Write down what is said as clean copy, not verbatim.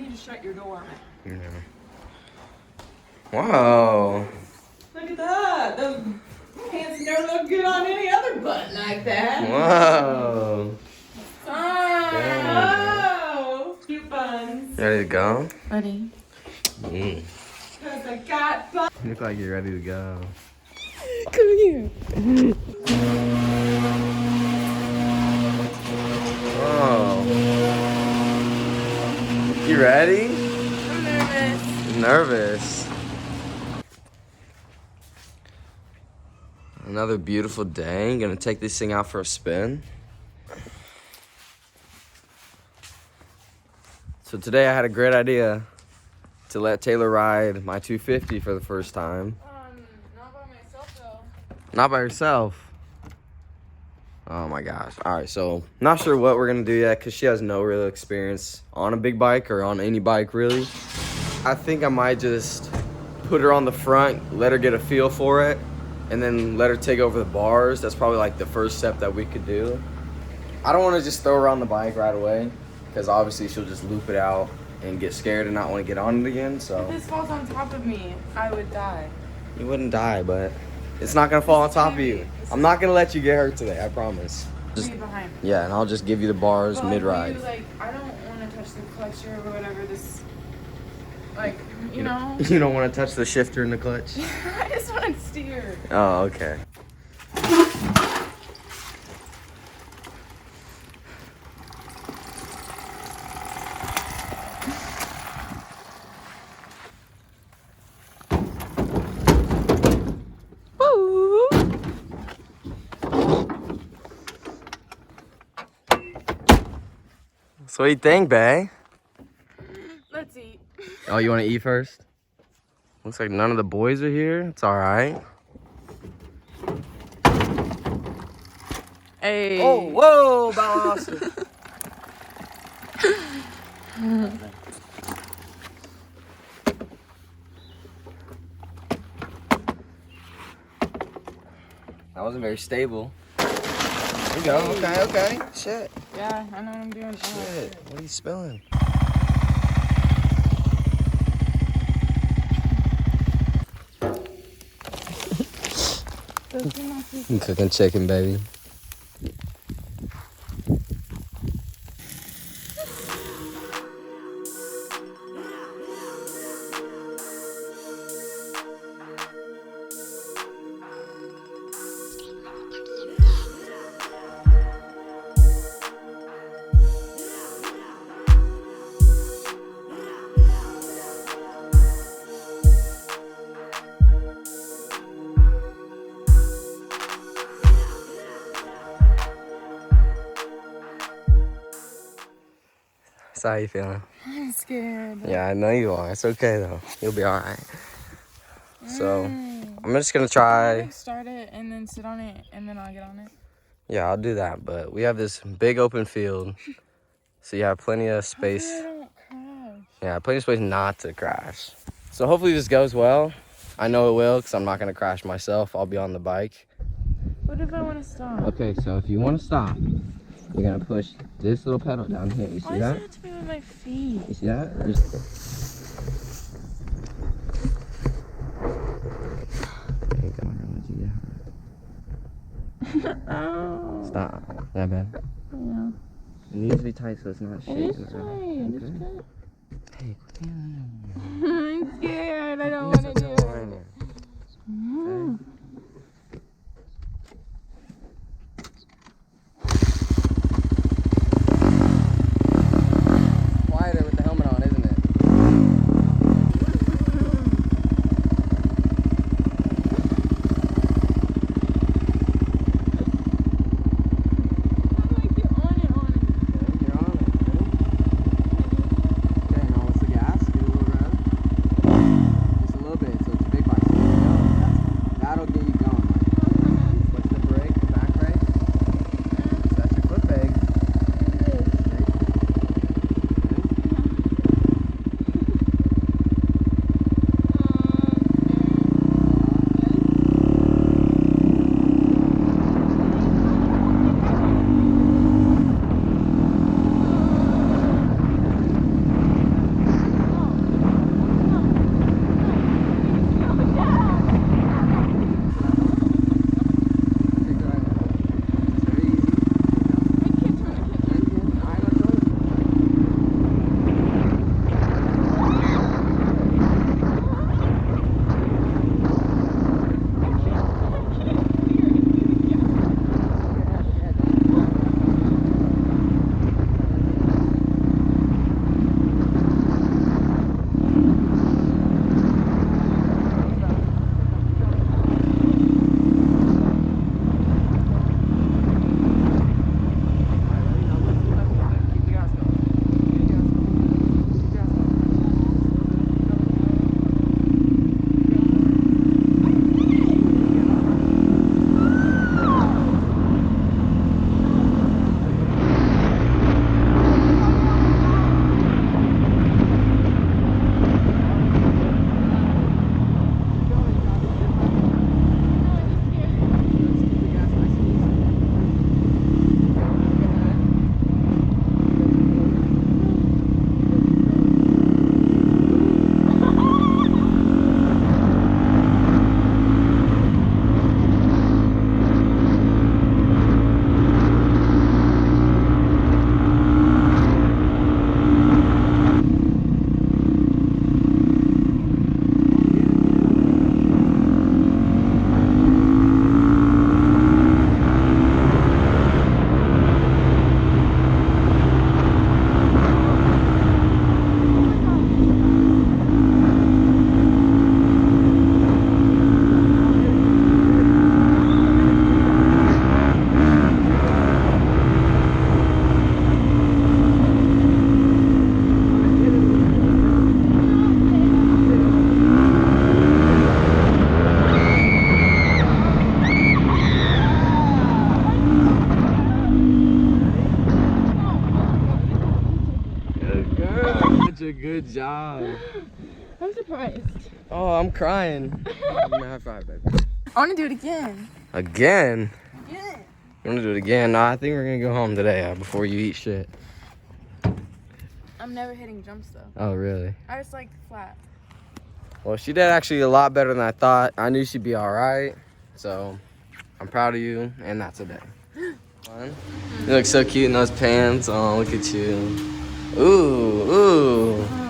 You need to shut your door. Yeah. Wow. Look at that. Those pants never look good on any other butt like that. Wow. Oh, cute buns. Ready to go? Ready. Because I got buns. You look like you're ready to go. Come here. Oh. You ready? I'm nervous. Nervous. Another beautiful day. Gonna take this thing out for a spin. So today I had a great idea to let Taylor ride my 250 for the first time. Not by myself though. Not by herself. Oh my gosh. All right, so not sure what we're gonna do yet because she has no real experience on a big bike or on any bike really. I think I might just put her on the front, let her get a feel for it, and then let her take over the bars. That's probably like the first step that we could do. I don't want to just throw her on the bike right away because obviously she'll just loop it out and get scared and not want to get on it again. So If this falls on top of me, I would die. you wouldn't die, but it's not gonna fall on top of you. I'm not gonna let you get hurt today, I promise. Just, Be behind me. yeah, and I'll just give you the bars But mid-ride. Like, I don't want to touch the clutch or whatever this, like, you know. You don't want to touch the shifter in the clutch? I just want to steer. Oh, okay. So what do you think, bae? Let's eat. Oh, you want to eat first? Looks like none of the boys are here. It's all right. Hey. Oh, whoa, about lost it. That wasn't very stable. There you go. Okay, okay. Shit. Yeah, I know what I'm doing. Shit. What are you spilling? I'm cooking chicken, baby. So how you feeling? I'm scared. Yeah, I know you are. It's okay though. You'll be all right. So I'm just gonna try. Start it and then sit on it and then I'll get on it. Yeah, I'll do that. But we have this big open field, so you have plenty of space. Hopefully I don't crash. Yeah, plenty of space not to crash. So hopefully this goes well. I know it will because I'm not gonna crash myself. I'll be on the bike. What if I want to stop? Okay, so if you want to stop, you're gonna push this little pedal down here. You see Why that? does it have to be with my feet? You see that? There you go. I'm gonna let you get hurt. Oh. Stop. That bad? Yeah. It needs to be tight so it's not It shaking. is tight. It's Okay. tight. Hey, quit down. I'm scared. I don't want to do it. Mm. Quieter with the helmet on, isn't it? a good job. I'm surprised. Oh, I'm crying. Give me a high five, baby. I want to do it again. Again? Yeah. You want to do it again? Nah, I think we're going to go home today before you eat shit. I'm never hitting jumps though. Oh, really? I just like flat. Well, she did actually a lot better than I thought. I knew she'd be all right. So, I'm proud of you, and that's a day. Fun. You look so cute in those pants. Oh, look at you. Ooh, ooh.